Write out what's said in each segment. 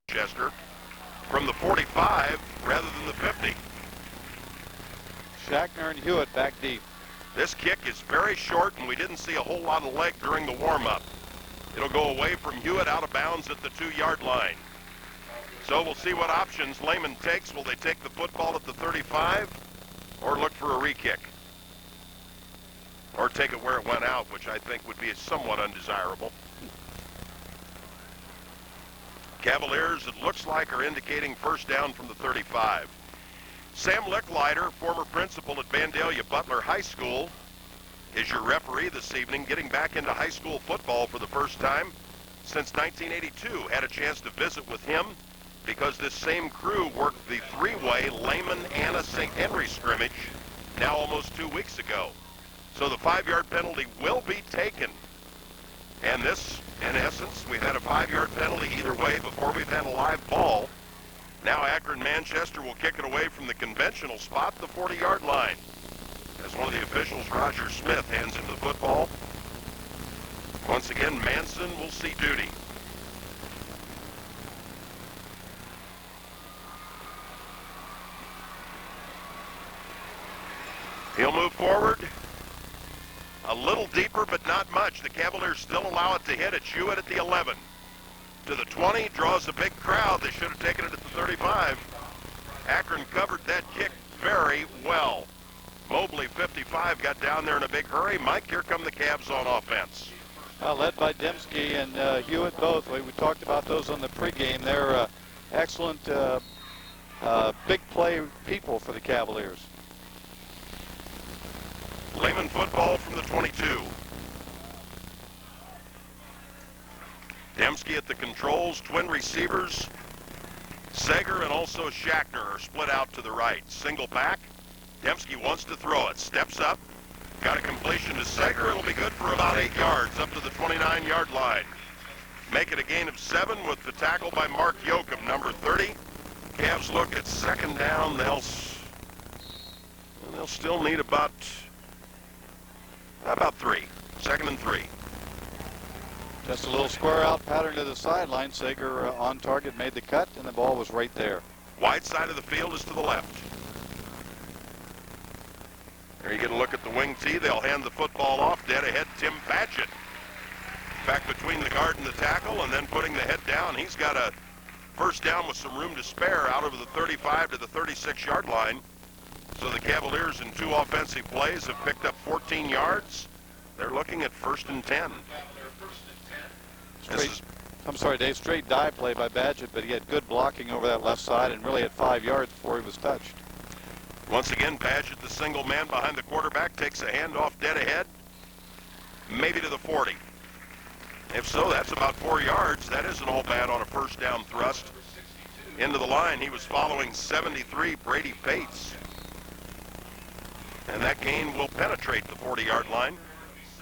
Manchester from the 45 rather than the 50. Shackner and Hewitt back deep. This kick is very short, and we didn't see a whole lot of leg during the warm-up. It'll go away from Hewitt out of bounds at the 2-yard line. So we'll see what options Lehman takes. Will they take the football at the 35 or look for a re-kick? Or take it where it went out, which I think would be somewhat undesirable. Cavaliers, it looks like, are indicating first down from the 35. Sam Licklider, former principal at Vandalia Butler High School, is your referee this evening, getting back into high school football for the first time since 1982. Had a chance to visit with him because this same crew worked the three-way Lehman-Anna-St. Henry scrimmage now almost 2 weeks ago. So the 5-yard penalty will be taken. And this, in essence, we've had a 5-yard penalty either way before we've had a live ball. Now Akron Manchester will kick it away from the conventional spot, the 40-yard line. As one of the officials, Roger Smith, hands him the football. Once again, Manson will see duty. He'll move forward. A little deeper, but not much. The Cavaliers still allow it to hit. It's Hewitt at the 11. To the 20, draws a big crowd. They should have taken it at the 35. Akron covered that kick very well. Mobley, 55, got down there in a big hurry. Mike, here come the Cavs on offense. Led by Dembski and Hewitt both. We talked about those on the pregame. They're excellent big play people for the Cavaliers. Lehman football from the 22. Dembski at the controls, twin receivers. Sager and also Shackner are split out to the right. Single back. Dembski wants to throw it. Steps up. Got a completion to Sager. It'll be good for about 8 yards up to the 29-yard line. Make it a gain of 7 with the tackle by Mark Yoakum, number 30. Cavs look at second down. They'll still need about 3. 2nd and 3. Just a little square out pattern to the sideline. Sager on target, made the cut, and the ball was right there. Wide side of the field is to the left. There you get a look at the wing tee. They'll hand the football off. Dead ahead, Tim Patchett. Back between the guard and the tackle, and then putting the head down. He's got a first down with some room to spare out over the 35 to the 36-yard line. So the Cavaliers in 2 offensive plays have picked up 14 yards. They're looking at 1st and 10. Dave, straight dive play by Badgett, but he had good blocking over that left side and really had 5 yards before he was touched. Once again, Badgett, the single man behind the quarterback, takes a handoff dead ahead, maybe to the 40. If so, that's about 4 yards. That isn't all bad on a first down thrust. Into the line, he was following 73, Brady Bates. And that gain will penetrate the 40-yard line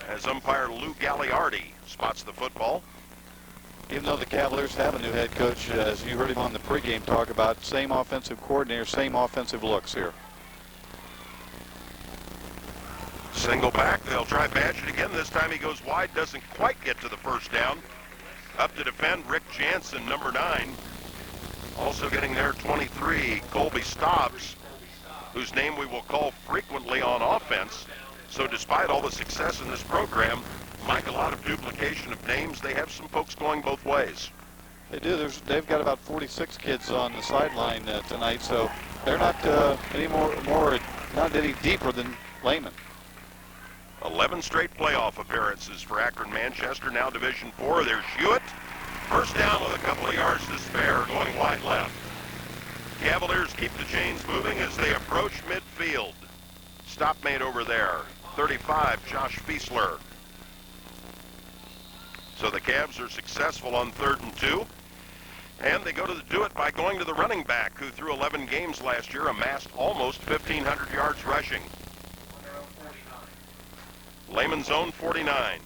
as umpire Lou Gagliardi spots the football. Even though the Cavaliers have a new head coach, as you heard him on the pregame talk about, same offensive coordinator, same offensive looks here. Single back, they'll try Badgett again. This time he goes wide, doesn't quite get to the first down. Up to defend, Rick Jansen, number 9. Also getting there, 23, Colby Stobbs, whose name we will call frequently on offense. So despite all the success in this program, Mike, a lot of duplication of names. They have some folks going both ways. They do. They've got about 46 kids on the sideline tonight, so they're not not any deeper than Lehman. 11 straight playoff appearances for Akron Manchester, now Division 4. There's Hewitt. First down with a couple of yards to spare, going wide left. Cavaliers keep the chains moving as they approach midfield. Stop made over there. 35, Josh Fiesler. So the Cavs are successful on 3rd and 2. And they do it by going to the running back, who through 11 games last year amassed almost 1,500 yards rushing. Lehman's own 49.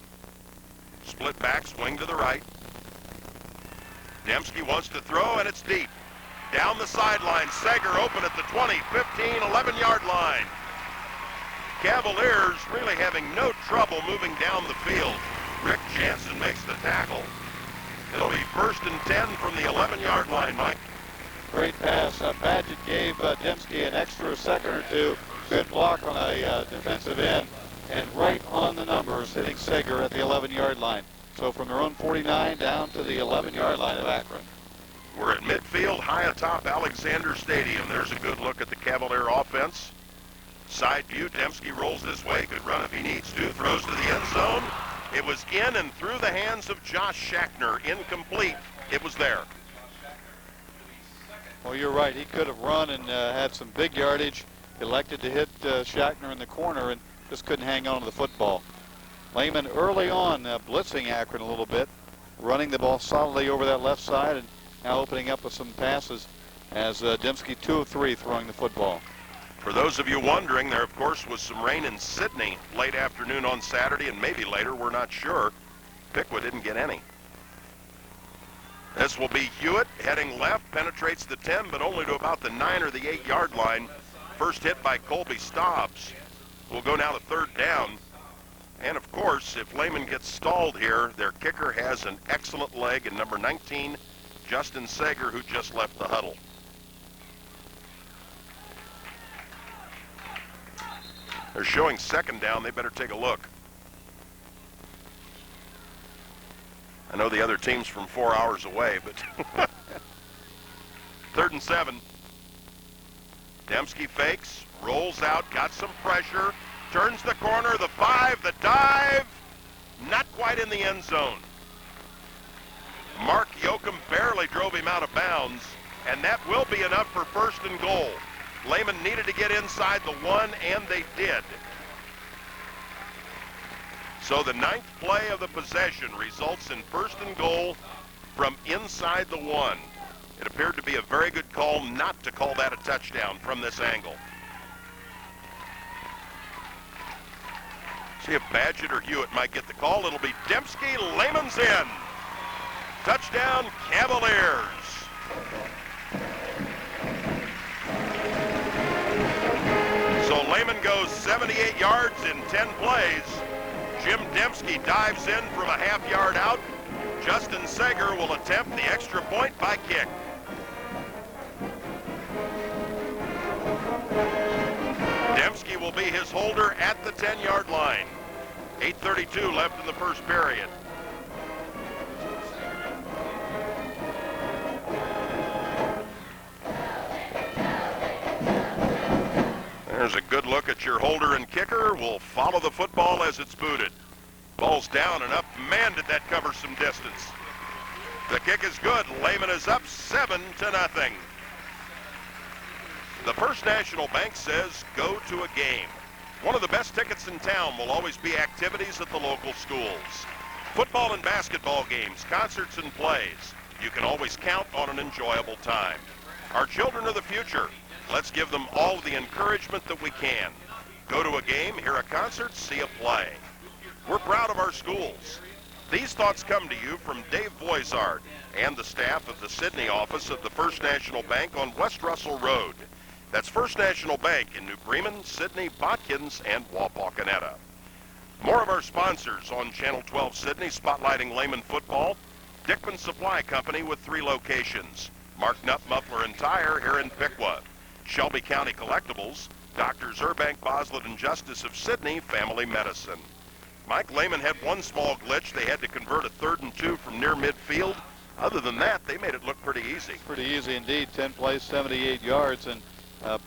Split back, swing to the right. Dembski wants to throw, and it's deep. Down the sideline, Sager open at the 20, 15, 11-yard line. Cavaliers really having no trouble moving down the field. Rick Jansen makes the tackle. It'll be 1st and 10 from the 11-yard line, Mike. Great pass. Badgett gave Dembski an extra second or two. Good block on a defensive end. And right on the numbers, hitting Sager at the 11-yard line. So from their own 49 down to the 11-yard line of Akron. We're at midfield, high atop Alexander Stadium. There's a good look at the Cavalier offense. Side view, Dembski rolls this way. Good run if he needs to. Throws to the end zone. It was in and through the hands of Josh Schachner. Incomplete. It was there. Well, you're right. He could have run and had some big yardage. Elected to hit Schachner in the corner and just couldn't hang on to the football. Lehman early on blitzing Akron a little bit, running the ball solidly over that left side and now opening up with some passes as Dembski 2 of 3 throwing the football. For those of you wondering, there of course was some rain in Sydney late afternoon on Saturday and maybe later, we're not sure. Piqua didn't get any. This will be Hewitt heading left, penetrates the 10 but only to about the 9 or the 8-yard line. First hit by Colby Stobbs. We'll go now to 3rd down. And of course, if Lehman gets stalled here, their kicker has an excellent leg in number 19, Justin Sager, who just left the huddle. They're showing 2nd down. They better take a look. I know the other team's from 4 hours away, but 3rd and 7. Dembski fakes, rolls out, got some pressure, turns the corner, the 5, the dive, not quite in the end zone. Mark Yoakum barely drove him out of bounds, and that will be enough for 1st and goal. Lehman needed to get inside the 1, and they did. So the 9th play of the possession results in 1st and goal from inside the 1. It appeared to be a very good call not to call that a touchdown from this angle. See if Badgett or Hewitt might get the call. It'll be Dembski. Lehman's in. Touchdown, Cavaliers. So Lehman goes 78 yards in 10 plays. Jim Dembski dives in from a half-yard out. Justin Sager will attempt the extra point by kick. Dembski will be his holder at the 10-yard line. 8:32 left in the first period. There's a good look at your holder and kicker. We'll follow the football as it's booted. Ball's down and up. Man, did that cover some distance. The kick is good. Lehman is up 7-0. The First National Bank says go to a game. One of the best tickets in town will always be activities at the local schools. Football and basketball games, concerts and plays. You can always count on an enjoyable time. Our children are the future. Let's give them all the encouragement that we can. Go to a game, hear a concert, see a play. We're proud of our schools. These thoughts come to you from Dave Voisard and the staff of the Sydney office of the First National Bank on West Russell Road. That's First National Bank in New Bremen, Sydney, Botkins, and Wapakoneta. More of our sponsors on Channel 12 Sydney, spotlighting Lehman football. Dickman Supply Company with 3 locations. Mark Nutt Muffler and Tire here in Piqua. Shelby County Collectibles. Doctors Urbank, Boslett, and Justice of Sydney, Family Medicine. Mike, Lehman had one small glitch. They had to convert a 3rd and 2 from near midfield. Other than that, they made it look pretty easy. Pretty easy indeed. 10 plays, 78 yards, and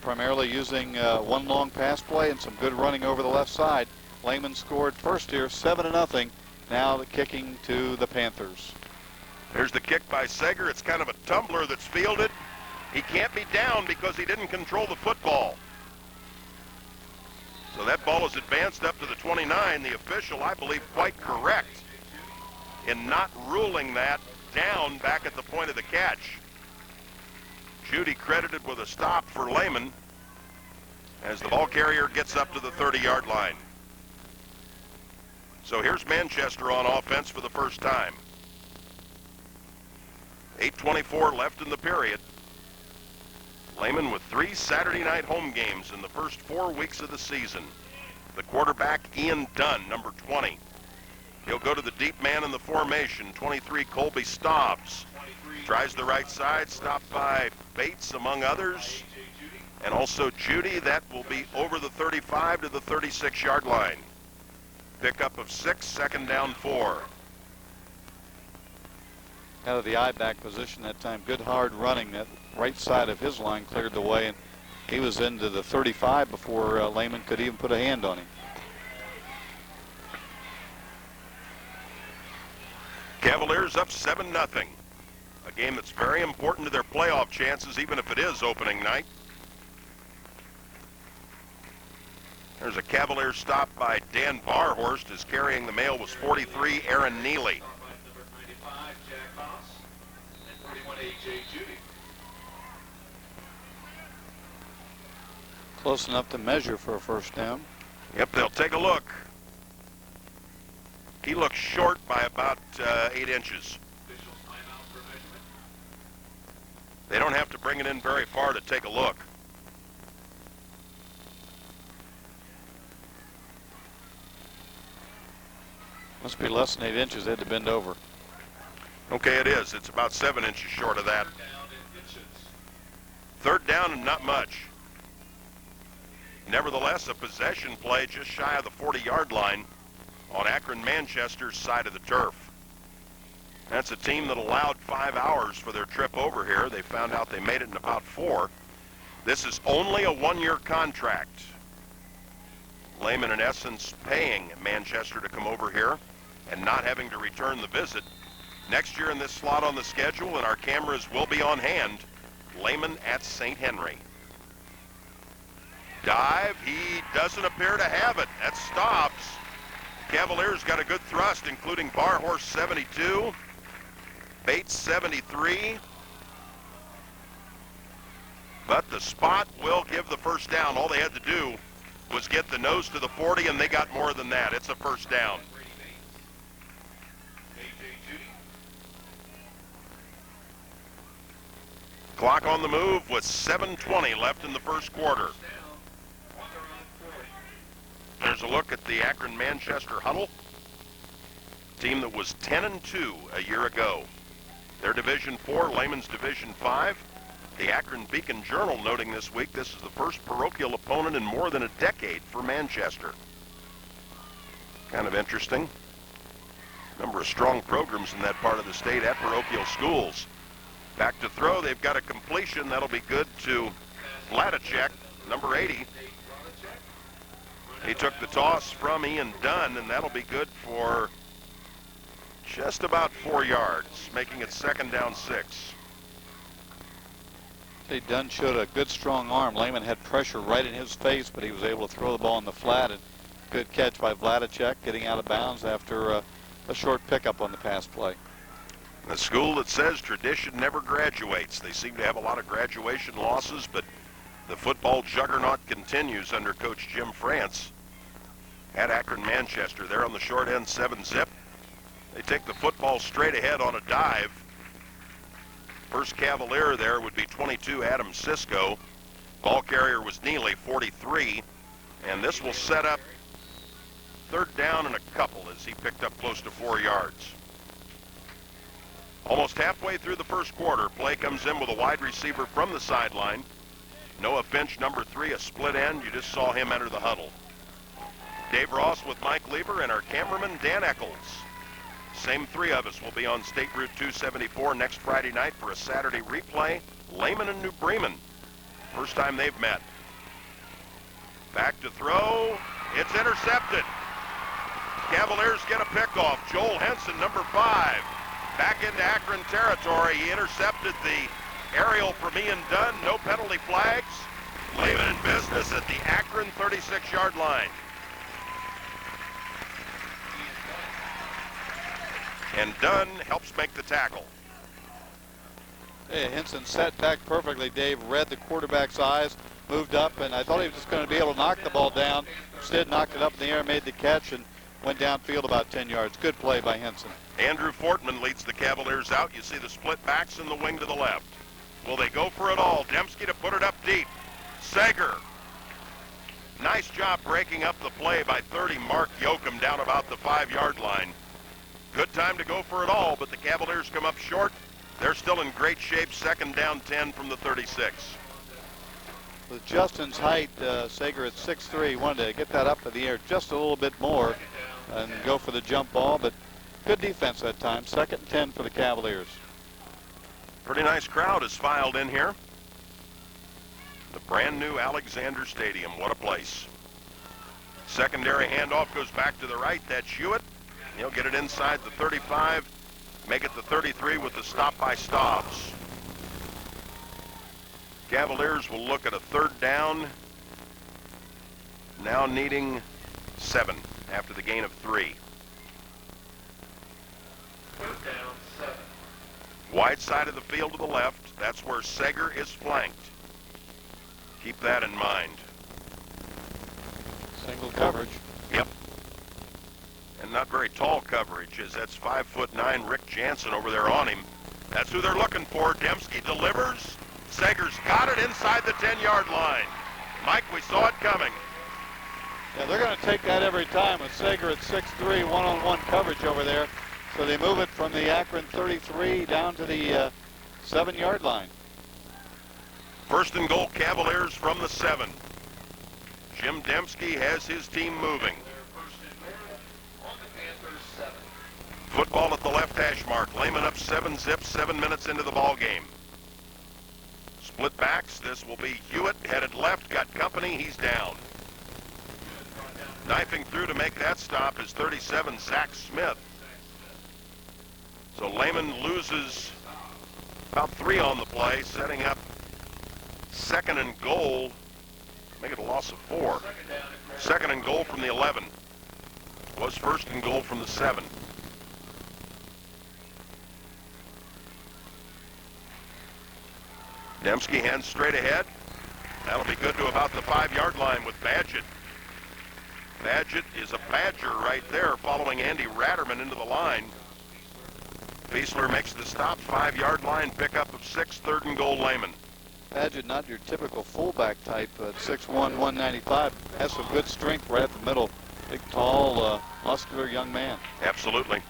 primarily using one long pass play and some good running over the left side. Lehman scored first here, 7-0. Now the kicking to the Panthers. Here's the kick by Sager. It's kind of a tumbler that's fielded. He can't be down because he didn't control the football. So that ball is advanced up to the 29. The official, I believe, quite correct in not ruling that down back at the point of the catch. Judy credited with a stop for Lehman as the ball carrier gets up to the 30-yard line. So here's Manchester on offense for the first time. 8:24 left in the period. Lehman with 3 Saturday night home games in the first 4 weeks of the season. The quarterback, Ian Dunn, number 20. He'll go to the deep man in the formation. 23, Colby Stobbs. Tries the right side, stopped by Bates, among others. And also Judy. That will be over the 35 to the 36-yard line. Pickup of 6, second down 4. Out of the I-back position that time. Good hard running. That right side of his line cleared the way, and he was into the 35 before Lehman could even put a hand on him. Cavaliers up 7-0. A game that's very important to their playoff chances, even if it is opening night. There's a Cavalier stop by Dan Barhorst. His carrying the mail was 43, Aaron Neely. Close enough to measure for a first down. Yep, they'll take a look. He looks short by about 8 inches. They don't have to bring it in very far to take a look. Must be less than 8 inches. They had to bend over. Okay, it is. It's about 7 inches short of that. Third down and not much. Nevertheless, a possession play just shy of the 40-yard line on Akron-Manchester's side of the turf. That's a team that allowed 5 hours for their trip over here. They found out they made it in about 4. This is only a 1-year contract. Lehman, in essence, paying Manchester to come over here and not having to return the visit. Next year in this slot on the schedule, and our cameras will be on hand, Lehman at St. Henry. Dive, he doesn't appear to have it. That stops. Cavaliers got a good thrust, including Barhorst 72, Bates 73. But the spot will give the first down. All they had to do was get the nose to the 40, and they got more than that. It's a first down. Clock on the move with 7:20 left in the first quarter. There's a look at the Akron-Manchester huddle. Team that was 10-2 a year ago. They're Division 4, Lehman's Division 5. The Akron Beacon Journal noting this week this is the first parochial opponent in more than a decade for Manchester. Kind of interesting. Number of strong programs in that part of the state at parochial schools. Back to throw, they've got a completion. That'll be good to Vladicek, number 80. He took the toss from Ian Dunn, and that'll be good for just about 4 yards, making it second down 6. Dunn showed a good strong arm. Lehman had pressure right in his face, but he was able to throw the ball in the flat. And good catch by Vladicek, getting out of bounds after a short pickup on the pass play. The school that says tradition never graduates. They seem to have a lot of graduation losses, but the football juggernaut continues under Coach Jim France at Akron-Manchester. They're on the short end, 7-zip. They take the football straight ahead on a dive. First Cavalier there would be 22, Adam Cisco. Ball carrier was Neely, 43. And this will set up third down and a couple as he picked up close to 4 yards. Almost halfway through the first quarter, play comes in with a wide receiver from the sideline. Noah Finch, number 3, a split end. You just saw him enter the huddle. Dave Ross with Mike Lieber and our cameraman, Dan Eccles. Same 3 of us will be on State Route 274 next Friday night for a Saturday replay. Lehman and New Bremen. First time they've met. Back to throw. It's intercepted. Cavaliers get a pickoff. Joel Henson, number 5. Back into Akron territory. He intercepted the aerial from Ian Dunn. No penalty flags. Lehman in business at the Akron 36-yard line. And Dunn helps make the tackle. Hey, Henson sat back perfectly. Dave read the quarterback's eyes, moved up, and I thought he was just going to be able to knock the ball down. Instead, knocked it up in the air, made the catch, and went downfield about 10 yards. Good play by Henson. Andrew Fortman leads the Cavaliers out. You see the split backs in the wing to the left. Will they go for it all? Dembski to put it up deep. Sager. Nice job breaking up the play by 30, Mark Yoakum, down about the 5-yard line. Good time to go for it all, but the Cavaliers come up short. They're still in great shape, second down 10 from the 36. With Justin's height, Sager at 6'3", wanted to get that up in the air just a little bit more and go for the jump ball, but good defense that time. Second and 10 for the Cavaliers. Pretty nice crowd has filed in here. The brand new Alexander Stadium, what a place. Secondary handoff goes back to the right. That's Hewitt. He'll get it inside the 35, make it the 33 with the stop by Stobbs. Cavaliers will look at a third down, now needing 7 after the gain of 3. Third down, 7. Wide side of the field to the left. That's where Sager is flanked. Keep that in mind. Single coverage. Yep. And not very tall coverage, as that's 5'9" Rick Jansen over there on him. That's who they're looking for. Dembski delivers. Sager's got it inside the 10-yard line. Mike, we saw it coming. Yeah, they're going to take that every time with Sager at 6'3", one-on-one coverage over there. So they move it from the Akron 33 down to the 7-yard line. First and goal, Cavaliers from the 7. Jim Dembski has his team moving. First and goal on the Panthers 7. Football at the left hash mark. Lehman up 7-zip, 7 minutes into the ball game. Split backs. This will be Hewitt headed left. Got company. He's down. Knifing through to make that stop is 37, Zach Smith. So Lehman loses about 3 on the play, setting up second and goal. Make it a loss of 4. Second and goal from the 11. Was first and goal from the 7. Dembski hands straight ahead. That'll be good to about the 5-yard line with Badgett. Badgett is a Badger right there, following Andy Ratterman into the line. Fiesler makes the stop, 5-yard line, pickup of 6, third and goal, Lehman. Badgett, not your typical fullback type, at 6'1", 195. Has some good strength right up the middle. Big, tall, muscular young man. Absolutely.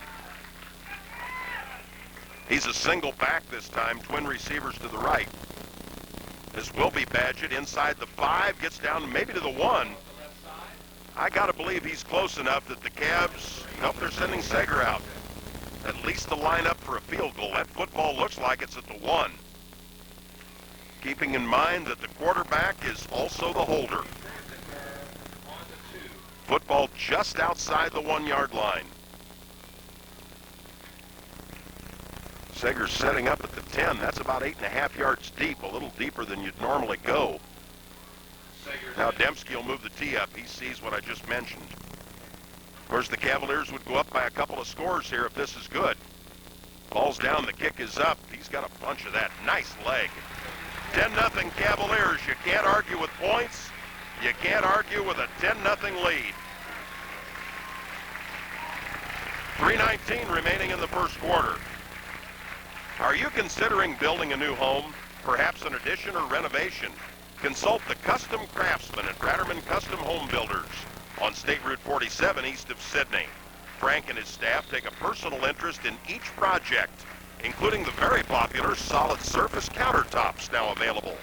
He's a single back this time, twin receivers to the right. This will be Badgett inside the 5, gets down maybe to the 1. I got to believe he's close enough that the Cavs, nope, they're sending Sager out. At least to line up for a field goal. That football looks like it's at the 1. Keeping in mind that the quarterback is also the holder. Football just outside the 1-yard line. Sager's setting up at the 10. That's about 8.5 yards deep, a little deeper than you'd normally go. Now Dembski will move the tee up. He sees what I just mentioned. Of course, the Cavaliers would go up by a couple of scores here if this is good. Ball's down, the kick is up. He's got a bunch of that. Nice leg. 10-0 Cavaliers. You can't argue with points. You can't argue with a 10-0 lead. 3:19 remaining in the first quarter. Are you considering building a new home? Perhaps an addition or renovation? Consult the custom craftsman at Ratterman Custom Home Builders on State Route 47 east of Sydney. Frank and his staff take a personal interest in each project, including the very popular solid surface countertops now available.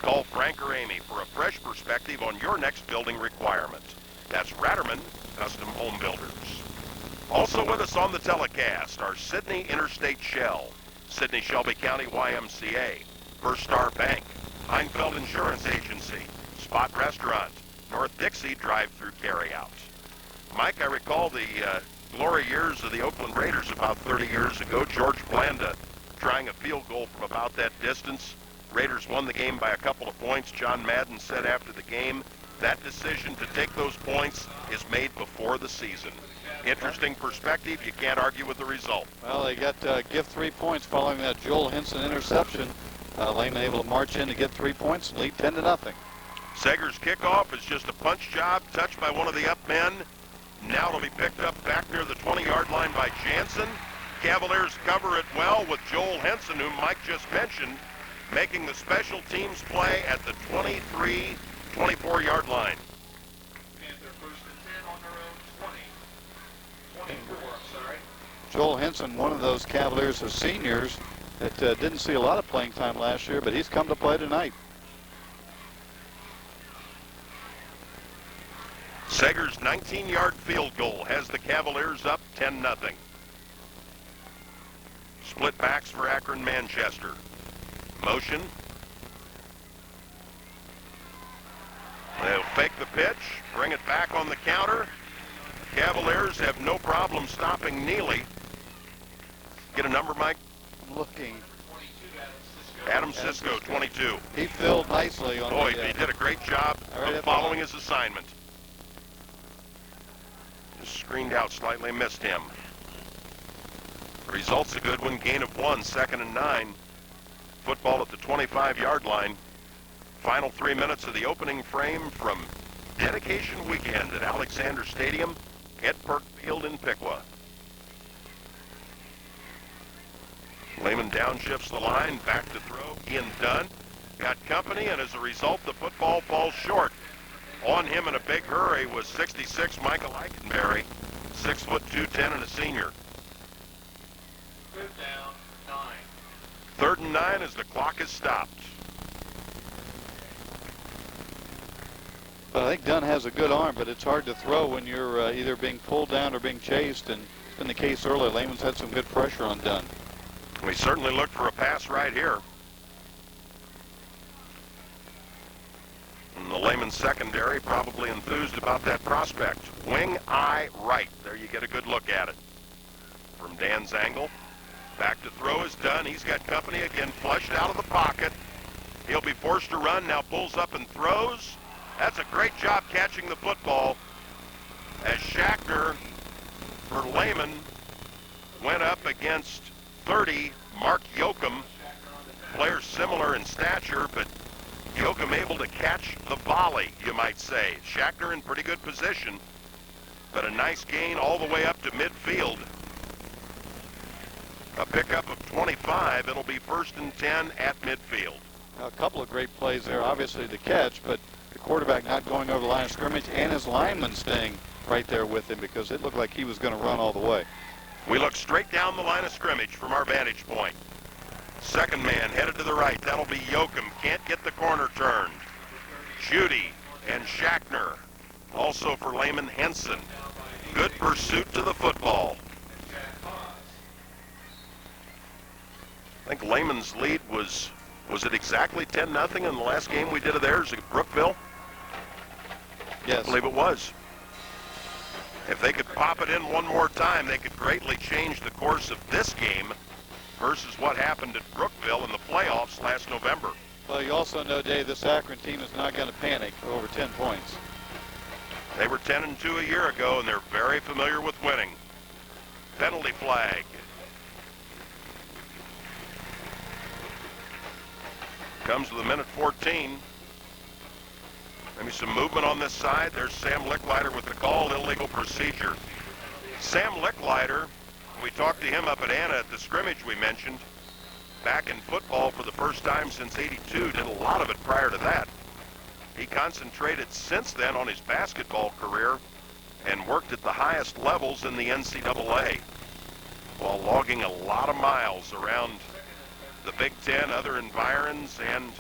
Call Frank or Amy for a fresh perspective on your next building requirement. That's Ratterman Custom Home Builders. Also with us on the telecast are Sydney Interstate Shell, Sydney Shelby County YMCA, First Star Bank, Heinfeld Insurance Agency, Spot Restaurant, North Dixie Drive-Through Carryout. Mike, I recall the glory years of the Oakland Raiders about 30 years ago. George Blanda trying a field goal from about that distance. Raiders won the game by a couple of points. John Madden said after the game, that decision to take those points is made before the season. Interesting perspective. You can't argue with the result. Well, they got gift 3 points following that Joel Henson interception. Lehman able to march in to get 3 points and lead 10-0. Sager's kickoff is just a punch job, touched by one of the up men. Now it'll be picked up back near the 20-yard line by Jansen. Cavaliers cover it well with Joel Henson, whom Mike just mentioned, making the special teams play at the 23, 24-yard line. Panther first and 10 on their own 20. 24, I'm sorry. Joel Henson, one of those Cavaliers of seniors that didn't see a lot of playing time last year, but he's come to play tonight. Sager's 19-yard field goal has the Cavaliers up 10-0. Split backs for Akron Manchester. Motion. They'll fake the pitch, bring it back on the counter. Cavaliers have no problem stopping Neely. Get a number, Mike? I'm looking. Adam Cisco, 22. He filled nicely on Boy, the, he did a great job right of following his assignment. Just screened out slightly, missed him. The result's a good one, gain of 1, 2nd and 9. Football at the 25-yard line. Final 3 minutes of the opening frame from dedication weekend at Alexander Stadium at Perk Field in Piqua. Lehman downshifts the line, back to throw. Ian Dunn got company, and as a result, the football falls short. On him in a big hurry was 66 Michael Eikenberry, 6'2", 210, and a senior. Third down, 9. 3rd and 9 as the clock is stopped. But I think Dunn has a good arm, but it's hard to throw when you're either being pulled down or being chased, and it's been the case earlier. Lehman's had some good pressure on Dunn. We certainly look for a pass right here. And the Lehman secondary probably enthused about that prospect. Wing eye right. There you get a good look at it. From Dan's angle. Back to throw is done. He's got company again, flushed out of the pocket. He'll be forced to run. Now pulls up and throws. That's a great job catching the football as Schachtner for Lehman went up against 30, Mark Yoakum, player similar in stature, but Yoakum able to catch the volley, you might say. Schachtner in pretty good position, but a nice gain all the way up to midfield. A pickup of 25. It'll be 1st and 10 at midfield. Now, a couple of great plays there, obviously the catch, but the quarterback not going over the line of scrimmage and his lineman staying right there with him because it looked like he was going to run all the way. We look straight down the line of scrimmage from our vantage point. Second man headed to the right. That'll be Yoakum. Can't get the corner turned. Judy and Schachtner. Also for Lehman, Henson. Good pursuit to the football. I think Lehman's lead was it exactly 10-0 in the last game we did of theirs at Brookville? Yes. I believe it was. If they could pop it in one more time, they could greatly change the course of this game versus what happened at Brookville in the playoffs last November. Well, you also know, Dave, this Akron team is not going to panic over 10 points. They were 10-2 a year ago, and they're very familiar with winning. Penalty flag. Comes with a minute 14. Maybe some movement on this side. There's Sam Licklider with the call, illegal procedure. Sam Licklider, we talked to him up at Anna at the scrimmage we mentioned, back in football for the first time since '82, did a lot of it prior to that. He concentrated since then on his basketball career and worked at the highest levels in the NCAA while logging a lot of miles around the Big Ten, other environs, and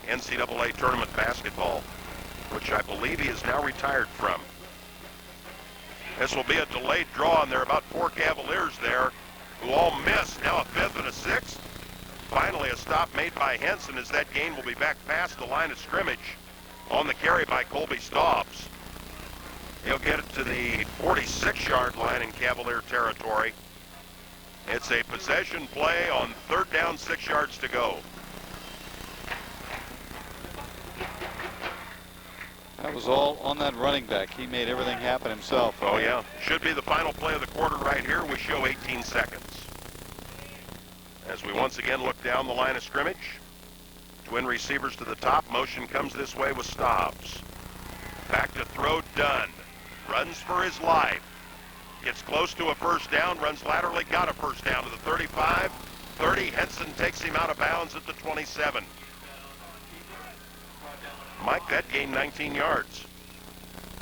NCAA tournament basketball, which I believe he is now retired from. This will be a delayed draw, and there are about 4 Cavaliers there who all missed. Now a 5th and a 6th. Finally a stop made by Henson as that gain will be back past the line of scrimmage on the carry by Colby Staubs. He'll get it to the 46-yard line in Cavalier territory. It's a possession play on 3rd down, 6 yards to go. That was all on that running back. He made everything happen himself. Oh, yeah. Should be the final play of the quarter right here. We show 18 seconds. As we once again look down the line of scrimmage. Twin receivers to the top. Motion comes this way with Staubs. Back to throw, Dunn. Runs for his life. Gets close to a first down. Runs laterally. Got a first down to the 35. 30. Henson takes him out of bounds at the 27. Mike, that gained 19 yards.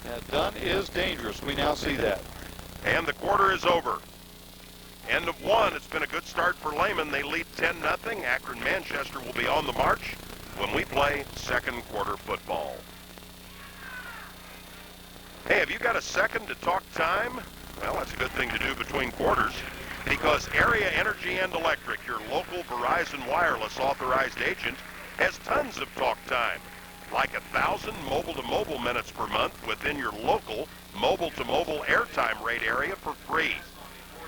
Yeah, Dunn is dangerous. We now see that. And the quarter is over. End of one. It's been a good start for Lehman. They lead 10-0. Akron Manchester will be on the march when we play second quarter football. Hey, have you got a second to talk time? Well, that's a good thing to do between quarters, because Area Energy and Electric, your local Verizon Wireless authorized agent, has tons of talk time, like 1,000 mobile-to-mobile minutes per month within your local mobile-to-mobile airtime rate area for free.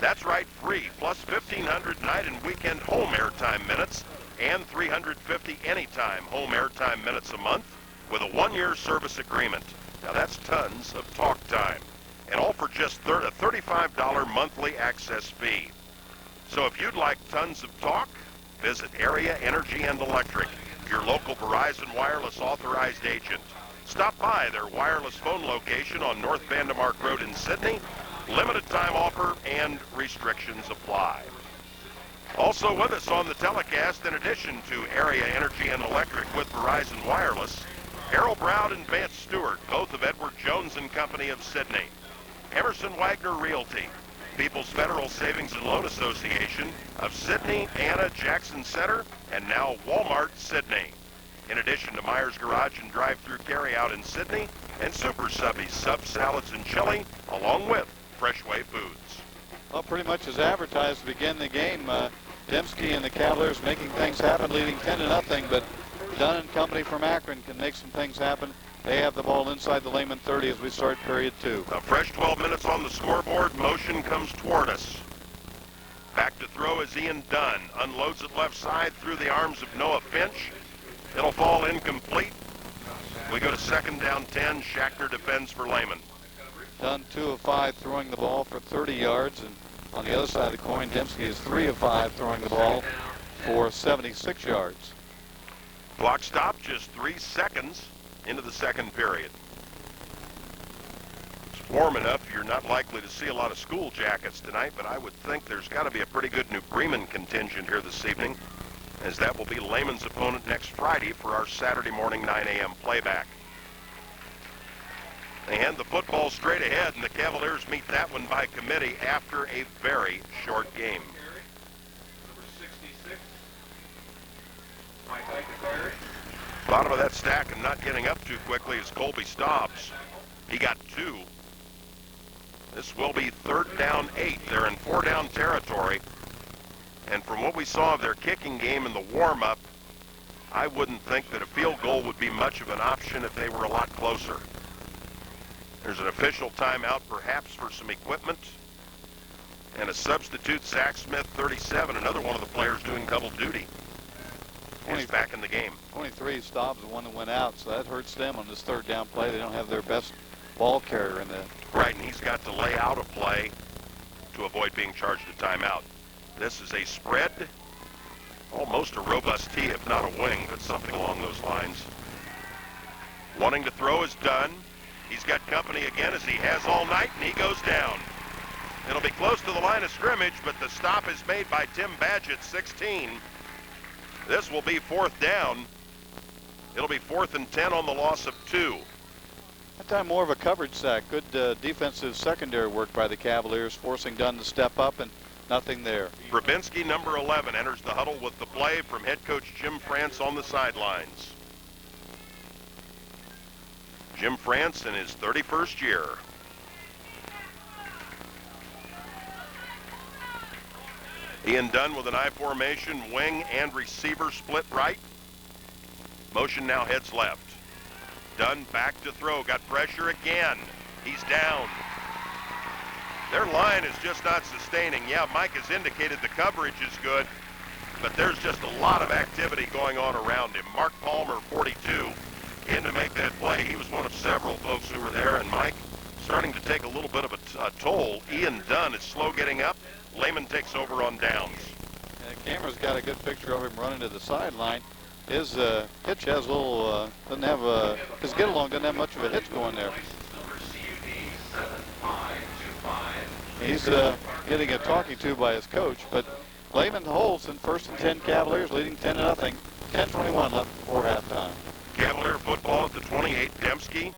That's right, free, plus 1,500 night and weekend home airtime minutes and 350 anytime home airtime minutes a month with a 1-year service agreement. Now that's tons of talk time, and all for just a $35 monthly access fee. So if you'd like tons of talk, visit Area Energy and Electric, your local Verizon Wireless authorized agent. Stop by their wireless phone location on North Vandemark Road in Sydney. Limited time offer and restrictions apply. Also with us on the telecast, in addition to Area Energy and Electric with Verizon Wireless, Harold Brown and Vance Stewart, both of Edward Jones and Company of Sydney. Emerson Wagner Realty, People's Federal Savings and Loan Association of Sydney, Anna, Jackson Center, and now Walmart Sydney. In addition to Myers Garage and Drive-Thru Carryout in Sydney, and Super Subbies, Sub Salads and Chili, along with Freshway Foods. Well, pretty much as advertised to begin the game, Dembski and the Cavaliers making things happen, leading 10-0, but Dunn and company from Akron can make some things happen. They have the ball inside the Lehman 30 as we start period 2. A fresh 12 minutes on the scoreboard. Motion comes toward us. Back to throw is Ian Dunn. Unloads it left side through the arms of Noah Finch. It'll fall incomplete. We go to second down 10. Schachner defends for Lehman. Dunn 2 of 5 throwing the ball for 30 yards, and on the other side of the coin, Dembski is 3 of 5 throwing the ball for 76 yards. Clock stopped just 3 seconds into the second period. It's warm enough you're not likely to see a lot of school jackets tonight, but I would think there's got to be a pretty good New Bremen contingent here this evening, as that will be Lehman's opponent next Friday for our Saturday morning 9 a.m. playback. They hand the football straight ahead, and the Cavaliers meet that one by committee after a very short game. Number 66, Mike Eichenberg. Bottom of that stack and not getting up too quickly is Colby Stobbs. He got 2. This will be third down 8. They're in 4-down territory. And from what we saw of their kicking game in the warm-up, I wouldn't think that a field goal would be much of an option if they were a lot closer. There's an official timeout perhaps for some equipment. And a substitute, Zach Smith, 37, another one of the players doing double duty, is back in the game. 23, Stobbs, the one that went out, so that hurts them on this third down play. They don't have their best ball carrier in there. Right, and he's got to lay out a play to avoid being charged a timeout. This is a spread, almost a robust tee, if not a wing, but something along those lines. Wanting to throw is Dunn. He's got company again, as he has all night, and he goes down. It'll be close to the line of scrimmage, but the stop is made by Tim Badgett, 16. This will be fourth down. It'll be 4th and 10 on the loss of 2. That time more of a coverage sack. Good defensive secondary work by the Cavaliers, forcing Dunn to step up, and nothing there. Brabinski, number 11, enters the huddle with the play from head coach Jim France on the sidelines. Jim France in his 31st year. Ian Dunn with an I formation, wing and receiver split right. Motion now heads left. Dunn back to throw, got pressure again. He's down. Their line is just not sustaining. Yeah, Mike has indicated the coverage is good, but there's just a lot of activity going on around him. Mark Palmer, 42, in to make that play. He was one of several folks who were there, and Mike starting to take a little bit of a toll. Ian Dunn is slow getting up. Lehman takes over on downs. Camera's got a good picture of him running to the sideline. His hitch has a little, doesn't have his get-along doesn't have much of a hitch going there. He's getting a talking to by his coach, but Lehman holds in 1st and 10 Cavaliers, leading 10-0. 10:21 left before halftime. Cavalier football at the 28. Dembski